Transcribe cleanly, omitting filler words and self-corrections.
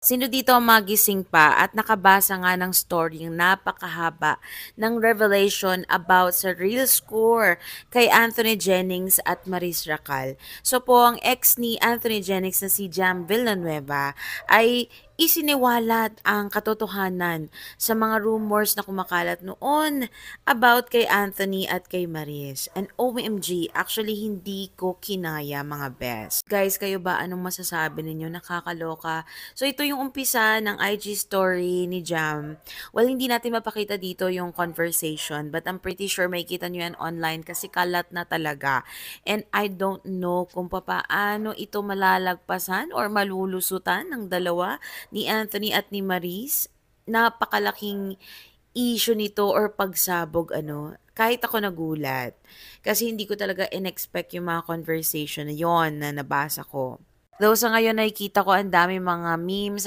Sino dito ang magising pa at nakabasa nga ng story yung napakahaba ng revelation about sa real score kay Anthony Jennings at Maris Racal. So po, ang ex ni Anthony Jennings na si Jam Villanueva ay isiniwalat ang katotohanan sa mga rumors na kumakalat noon about kay Anthony at kay Maris. And OMG, actually hindi ko kinaya mga best. Guys, kayo ba anong masasabi ninyo? Nakakaloka. So ito yung umpisa ng IG story ni Jam. Well, hindi natin mapakita dito yung conversation, but I'm pretty sure may kita nyo yan online kasi kalat na talaga. And I don't know kung paano ito malalagpasan or malulusutan ng dalawa ni Anthony at ni Maris. Napakalaking issue nito or pagsabog kahit ako nagulat. Kasi hindi ko talaga in-expect yung mga conversation na yon na nabasa ko. Though sa ngayon nakikita ko ang dami mga memes